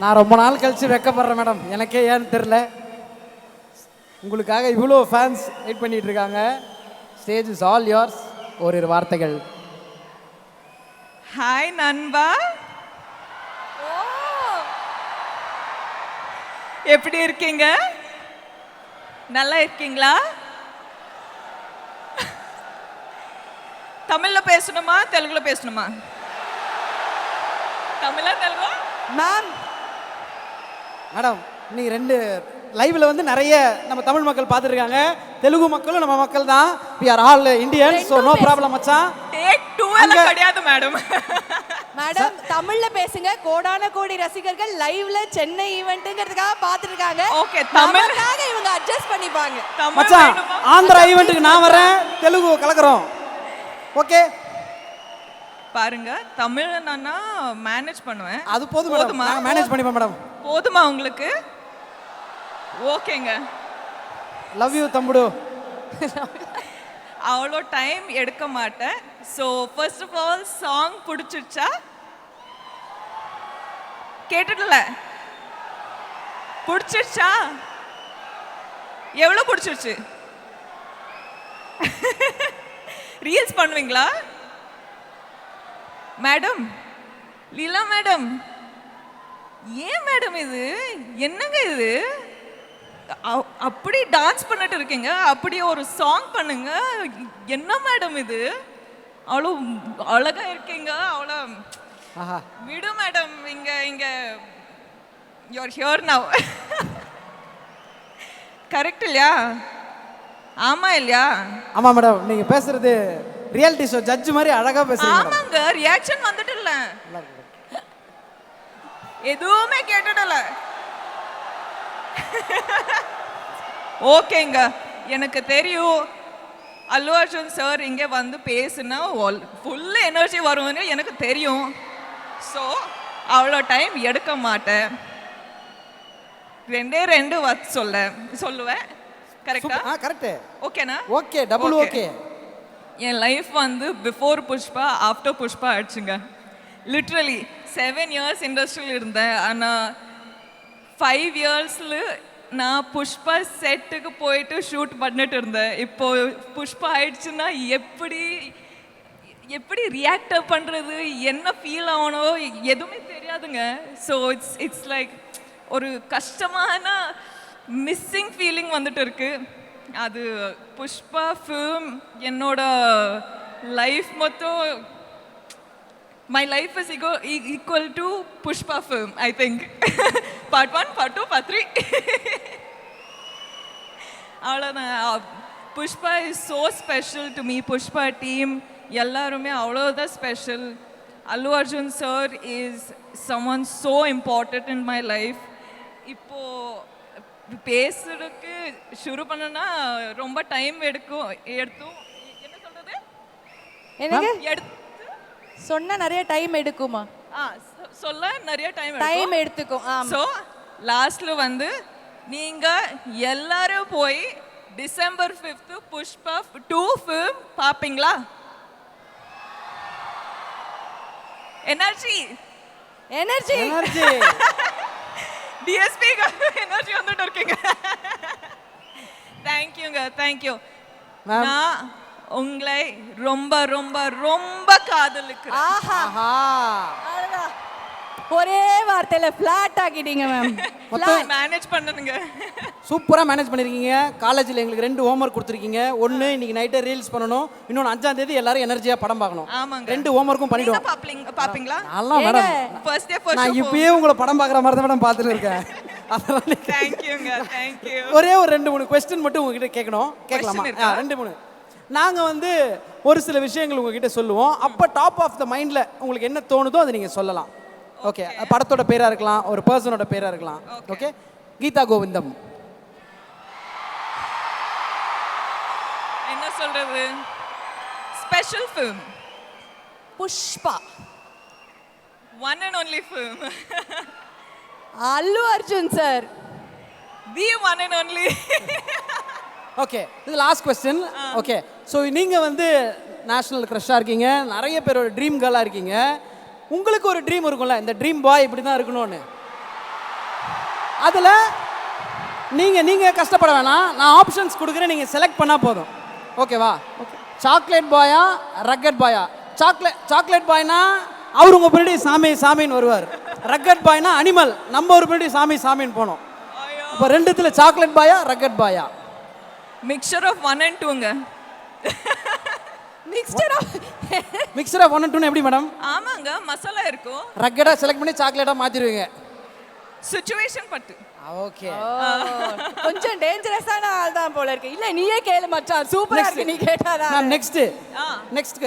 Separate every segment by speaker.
Speaker 1: நான் ரொம்ப நாள் கழிச்சு வெக்கப்படுறேன் மேடம். எனக்கே ஏன்னு தெரில. உங்களுக்காக இவ்வளோ ஃபேன்ஸ் வெயிட் பண்ணிட்டு இருக்காங்க. Stage is all yours. ஒரு வார்த்தைகள்.
Speaker 2: ஹாய் நண்பா, எப்படி இருக்கீங்க? நல்லா இருக்கீங்களா? தமிழ்ல பேசணுமா தெலுங்குல பேசணுமா? தமிழா தெலுங்கா?
Speaker 1: மேடம் இன்னைக்கு 2 லைவ்ல வந்து நிறைய நம்ம தமிழ் மக்கள் பார்த்துருக்காங்க. தெலுங்கு மக்களும் நம்ம மக்கள் தான். we are all Indians, so no problem மச்சான்.
Speaker 2: டேக் 2 எல்லாம் கிடையாது மேடம்.
Speaker 3: மேடம் தமிழ்ல பேசுங்க. கோடான கோடி ரசிகர்கள் லைவ்ல சென்னை ஈவென்ட்ங்கிறதுக்காக பார்த்துட்டு இருக்காங்க.
Speaker 2: ஓகே, தமிழுக்காக
Speaker 3: இவங்க அட்ஜஸ்ட் பண்ணிப்பாங்க.
Speaker 1: மச்சான் ஆந்திரா ஈவென்ட்க்கு நான் வரேன், தெலுங்கு கலக்குறோம். ஓகே
Speaker 2: பாருங்க, தமிழ் நான் மேனேஜ் பண்ணுவேன்.
Speaker 1: அது போதுமா? நான் மேனேஜ் பண்ணிப்பேன் மேடம்.
Speaker 2: போதுமா உங்களுக்கு? ஓகேங்க.
Speaker 1: லவ் யூ தம்புடு.
Speaker 2: அவ்வளோ டைம் எடுக்க மாட்டேன். So first of all song பிடிச்சிருச்சா? கேட்டுடல பிடிச்சிருச்சா? எவ்வளோ பிடிச்சிருச்சு? ரீல்ஸ் பண்ணுவீங்களா மேடம்? லீலா மேடம், ஏன் மேடம் இது என்னங்க இது? அப்படி டான்ஸ் பண்ணிட்டு இருக்கீங்க, அப்படி ஒரு சாங் பண்ணுங்க. என்ன மேடம் இது? அவ்வளோ அழகா இருக்கீங்க. அவ்வளோ விடு மேடம். இங்க யூஆர் ஹியர் நவ். கரெக்ட் இல்லையா? ஆமா இல்லையா?
Speaker 1: ஆமா மேடம், நீங்க பேசுறது ரியாலிட்டி ஷோ ஜட்ஜ் மாதிரி அழகா பேசுறீங்க.
Speaker 2: ஆமாங்க, ரியாக்ஷன் வந்துட்டு இல்ல, எதுவுமே கேட்டுடல. ஓகேங்க, எனக்கு தெரியும் அல்லு அர்ஜுன் சார் இங்கே வந்து பேசுனா ஃபுல் எனர்ஜி வரும்னு எனக்கு தெரியும். ஸோ அவ்வளோ டைம் எடுக்க மாட்டேன். 2 வார்த்தை சொல்லுவேன். கரெக்டா?
Speaker 1: கரெக்ட்.
Speaker 2: ஓகேனா?
Speaker 1: Okay, double okay.
Speaker 2: என் லைஃப் வந்து பிஃபோர் புஷ்பா ஆஃப்டர் புஷ்பா ஆயிடுச்சுங்க. லிட்ரலி 7 இயர்ஸ் இண்டஸ்ட்ரியில் இருந்தேன். ஆனால் 5 இயர்ஸில் நான் புஷ்பா செட்டுக்கு போயிட்டு ஷூட் பண்ணிட்டு இருந்தேன். இப்போ புஷ்பா ஆயிடுச்சுன்னா எப்படி ரியாக்ட் பண்ணுறது, என்ன ஃபீல் ஆகணும் எதுவுமே தெரியாதுங்க. ஸோ இட்ஸ் லைக் ஒரு கஷ்டமான மிஸ்ஸிங் ஃபீலிங் வந்துட்டு இருக்கு. அது புஷ்பா ஃபிலிம் என்னோட லைஃப் மொத்தம், my life is equal to Pushpa film, I think. Part 1, Part 2, Part 3. Pushpa is so special to me. Pushpa team ellarume avlodha special. Allu Arjun sir is someone so important in my life. Ipo பேசுறதுக்கு ஷுரு பண்ணனா ரொம்ப time எடுக்கும். என்ன சொல்றது?
Speaker 3: எனக்கு சொன்னா நிறைய time எடுக்குமா?
Speaker 2: சொல்ல நிறைய டைம்
Speaker 3: எடுத்துக்கும்.
Speaker 2: ஸோ லாஸ்ட்ல வந்து நீங்க எல்லாரும் போய் டிசம்பர் 5 புஷ்பா 2 ஃபிலிம் பாப்பீங்களா? எனர்ஜி டிஎஸ்பி எனர்ஜி வந்துட்டு இருக்கீங்க. தேங்க்யூங்க, தேங்க்யூ. நான் உங்களை ரொம்ப ரொம்ப ரொம்ப காதலிக்கிறேன்.
Speaker 3: ஒரே வார்த்தையில ஃபிளாட் ஆக்கிட்டீங்க மேம்.
Speaker 2: மேனேஜ் பண்ணுங்க.
Speaker 1: சூப்பரா மேனேஜ் பண்ணிருக்கீங்க. காலேஜ்ல எங்களுக்கு 2 ஹோம்வொர்க் கொடுத்துருக்கீங்க. ஒன்னு இன்னைக்கு நைட்டே ரீல்ஸ் பண்ணணும், இன்னொன்னு 5ஆம் தேதி எல்லாரும் எனர்ஜியா படம் பார்க்கணும்.
Speaker 2: ஆமாங்க,
Speaker 1: 2 ஹோம்வொர்க்கும் பண்ணிடுவோம்.
Speaker 2: பாப்பீங்களா?
Speaker 1: நல்லா மேடம்,
Speaker 2: ஃபர்ஸ்ட் டே ஃபர்ஸ்ட்
Speaker 1: நான் இப்பவே உங்களை படம் பார்க்குற மாதிரி தான் மேடம் பார்த்துட்டு இருக்கேன். அதனால
Speaker 2: தேங்க்யூங்க, தேங்க்யூ.
Speaker 1: ஒரே ஒரு 2-3 क्वेश्चन மட்டும் உங்ககிட்ட கேட்கணும். கேட்கலாமா? 2-3. நாங்க வந்து ஒரு சில விஷயங்கள் உங்ககிட்ட சொல்லுவோம். அப்ப டாப் ஆஃப் த மைண்ட்ல உங்களுக்கு என்ன தோணுதோ அதை நீங்க சொல்லலாம். ஓகே, படத்தோட பேரா இருக்கலாம், ஒரு பர்சனோட பேரா இருக்கலாம். ஓகே, கீதா கோவிந்தம்.
Speaker 2: என்ன சொல்றது? Special film
Speaker 3: Pushpa.
Speaker 2: One and only film
Speaker 3: Allu Arjun sir.
Speaker 2: The one and only.
Speaker 1: Okay, இது லாஸ்ட் क्वेश्चन. ஓகே, ஸோ நீங்க வந்து நேஷனல் க்ரஷ்ஷாக இருக்கீங்க, நிறைய பேரோட ட்ரீம் கேர்ளாக இருக்கீங்க. உங்களுக்கு ஒரு ட்ரீம் இருக்கும்ல, இந்த ட்ரீம் பாய் இப்படி தான் இருக்கணும்னு. அதில் நீங்கள் கஷ்டப்பட வேணாம், நான் ஆப்ஷன்ஸ் கொடுக்குறேன், நீங்கள் செலக்ட் பண்ணால் போதும். ஓகேவா? ஓகே. சாக்லேட் பாயா ரக்கட் பாயா? சாக்லேட் பாய்னா அவர் உங்கள் பின்னாடி சாமின்னு வருவார். ரக்கட் பாய்னா அனிமல், நம்ம ஒரு பின்னாடி சாமின்னு போனோம். இப்போ ரெண்டுத்துல சாக்லேட் பாயா ரக்கட் பாயா?
Speaker 2: மிக்சர் ஆஃப் 1 and 2ங்க.
Speaker 1: மிக்சர் ஆஃப் 1 and 2 எப்படி மேடம்?
Speaker 2: ஆமாங்க, மசாலா இருக்கும்.
Speaker 1: ரக்கடா செலக்ட் பண்ணி சாக்லேட்டா மாத்திடுவீங்க.
Speaker 2: சிச்சுவேஷன் பட்டு.
Speaker 1: ஓகே.
Speaker 3: கொஞ்சம் டேஞ்சரஸான ஆள் தான் போல இருக்கு. இல்ல நீயே கேளு மச்சான், சூப்பரா இருக்கு நீ கேட்டாதா.
Speaker 1: நான் next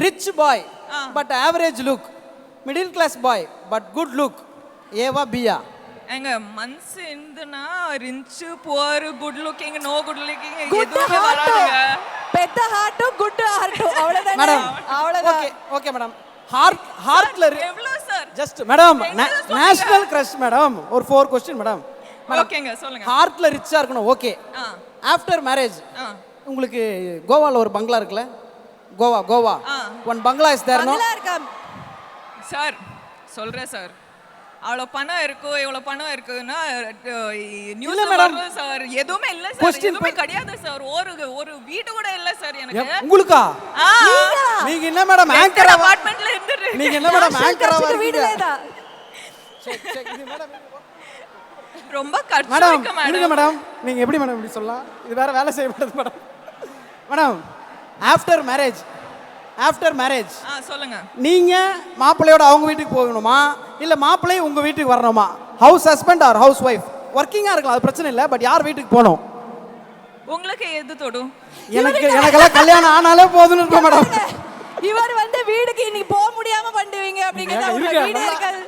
Speaker 1: rich boy but average look, middle class boy but good look, ஏவா பியா?
Speaker 2: எங்க மனசு இருந்துனா rich poor good looking no good looking எதுவுமே வராதுங்க.
Speaker 3: பெத்த ஹார்ட்டும் குட் ஹார்ட்டும் அவ்வளவுதான்
Speaker 1: மேடம்.
Speaker 3: அவ்வளவுதான்.
Speaker 1: Okay madam. ஹார்ட்ல
Speaker 2: எவ்வளவு sir?
Speaker 1: Just madam national crush madam. ஒரு 4 क्वेश्चन மேடம்.
Speaker 2: ஓகேங்க சொல்லுங்க.
Speaker 1: ஹார்ட்ல ரிச்சா இருக்கணும். ஓகே. ஆஃப்டர் மேரேஜ் உங்களுக்கு கோவால ஒரு பங்களா இருக்குல்ல? கோவா ஒன் பங்களா இஸ் தேர் நோ?
Speaker 3: பங்களா இருக்கா
Speaker 2: சார்? சொல்றேன் சார். அவ்வளோ பணம் இருக்கோ எவ்வளோ பணம் இருக்குன்னா நியூஸ்ல வரும் சார். எதுவுமே இல்ல சார், எதுவுமே கிடையாது சார். ஒரு வீடு கூட இல்ல சார் எனக்கு.
Speaker 1: உங்களுக்கா? நீங்க என்ன மேடம் ஆங்கர்
Speaker 2: அபார்ட்மெண்ட்ல இருந்துட்டு
Speaker 1: நீங்க என்ன மேடம் ஆங்கரா
Speaker 3: வீடுல தான்?
Speaker 1: இது மேடம்
Speaker 2: ரொம்ப கஷ்டம் இருக்கு மேடம்.
Speaker 1: இருங்க மேடம், நீங்க எப்படி மேடம் இப்படி சொல்லலாம்? இது வேற வேலை செய்ய மாட்டேது மேடம். மேடம் ஆஃப்டர் மேரேஜ்
Speaker 2: சொல்லுங்க.
Speaker 1: நீங்க மாப்பிள்ளையோட அவங்க வீட்டுக்கு போகணுமா இல்ல மாப்பிள்ளை உங்க வீட்டுக்கு வரணுமா? House husband or house wife? ஒர்க்கிங்கா இருக்கலாம், அது பிரச்சனை இல்லை. பட் யார் வீட்டுக்கு போகணும்?
Speaker 2: உங்களுக்கு எது தொடும்?
Speaker 1: எனக்கெல்லாம் கல்யாணம் ஆனாலே போதும்னு இருப்பேன் மேடம்.
Speaker 3: இவர் வந்து வீட்டுக்கு இன்னைக்கு போக முடியாம பண்ணுவீங்க அப்படிங்கறது உங்க வீடே இருக்காது.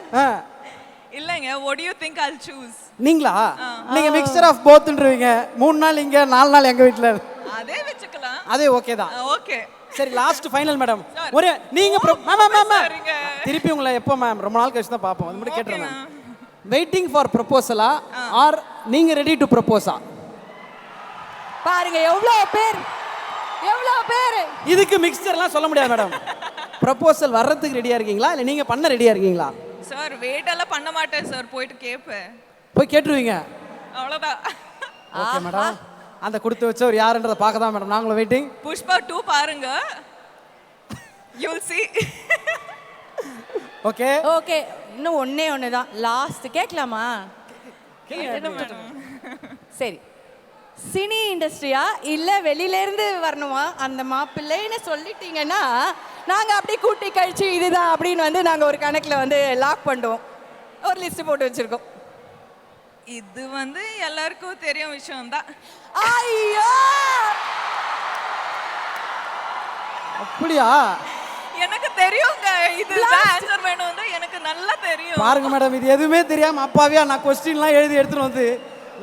Speaker 2: இல்லங்க, what do you think I'll choose?
Speaker 1: நீங்களா? நீங்க மிக்சர் ஆஃப் போத்ன்றீங்க. 3 நாள் இங்க 4 நாள் எங்க வீட்ல.
Speaker 2: அதே வெச்சுக்கலாம்.
Speaker 1: அதே ஓகே தான்.
Speaker 2: ஓகே.
Speaker 1: சரி, லாஸ்ட் ஃபைனல் மேடம். ஒரு நீங்க மேம் திருப்பி உங்களை எப்போ மேம்? ரொம்ப நாள் கழிச்சு தான் பாப்போம். அது மட்டும் கேட்றேன். வெயிட்டிங் ஃபார் ப்ரொபோசலா ஆர் நீங்க ரெடி டு ப்ரொபோஸா?
Speaker 3: பாருங்க எவ்வளவு பேர்.
Speaker 1: இதுக்கு மிக்சர்லாம் சொல்ல முடியாது மேடம். ப்ரொபோசல் வர்றதுக்கு ரெடியா இருக்கீங்களா இல்ல நீங்க பண்ண ரெடியா இருக்கீங்களா?
Speaker 2: சார் வெயிட் எல்லாம் பண்ண மாட்டேன் சார், போயிட்டு கேப்பேன்.
Speaker 1: போய் கேட்டுருவீங்க?
Speaker 2: அவ்வளவுதான்.
Speaker 1: Okay madam. அந்த கொடுத்து வச்சவர் யாருன்றத பார்க்க தான் மேடம் நாங்களும் வெயிட்டிங்.
Speaker 2: புஷ்பா 2 பாருங்க, you will see.
Speaker 3: ஓகே இன்னும் ஒண்ணே தான் லாஸ்ட் கேட்கலாமா? சரி, சினி இண்டஸ்ட்ரியா இல்ல வெளியில இருந்து வரணுமா அந்த மாப்பிள்ளைன்னு சொல்லிட்டீங்கன்னா நாங்க அப்படியே கூட்டி கழிச்சு இதுதான் அப்படின்னு வந்து நாங்க ஒரு கணக்குல வந்து லாக் பண்ணுவோம். ஒரு லிஸ்ட் போட்டு வச்சிருக்கோம்.
Speaker 2: இது வந்து எல்லாருக்கும் தெரியும் விஷயம் தான்.
Speaker 3: ஐயோ
Speaker 1: அப்படியா?
Speaker 2: எனக்கு தெரியுங்க, இதுதான் ஆன்சர் வேணும்னு எனக்கு நல்லா தெரியும்.
Speaker 1: பாருங்க மேடம், இது எதுவுமே தெரியாம அப்பாவியா நான் क्वेश्चनலாம் எழுதி எடுத்துட்டு வந்து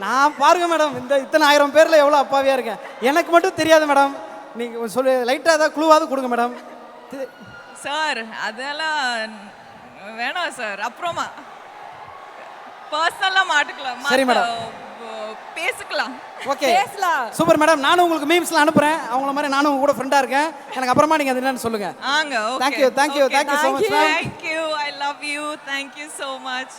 Speaker 1: நான் பாருங்க மேடம் இந்த இத்தனை 1000 பேர்ல எவ்வளவு அப்பாவியா இருக்கேன். எனக்கு மட்டும் தெரியாது மேடம். நீங்க சொல்லு லைட்டா ஏதாவது க்ளூவாவது கொடுங்க மேடம்.
Speaker 2: சார் அதெல்லாம் வேணாம் சார், அப்புறமா பர்சனலா மாட்டிக்கலாம்.
Speaker 1: சரி மேடம்,
Speaker 2: பேசிக்கலாம்.
Speaker 1: Okay super madam. நானும் உங்களுக்கு மீம்ஸ்லாம் அனுப்புறேன். அவங்கள மாதிரி நானும் உங்க கூட ஃப்ரெண்டா இருக்கேன். எனக்கு அப்புறமா நீங்க அது என்னன்னு சொல்லுங்க.
Speaker 2: ஆங்க. Okay.
Speaker 1: Thank you so much.
Speaker 2: Thank you. I love you. Thank you so much.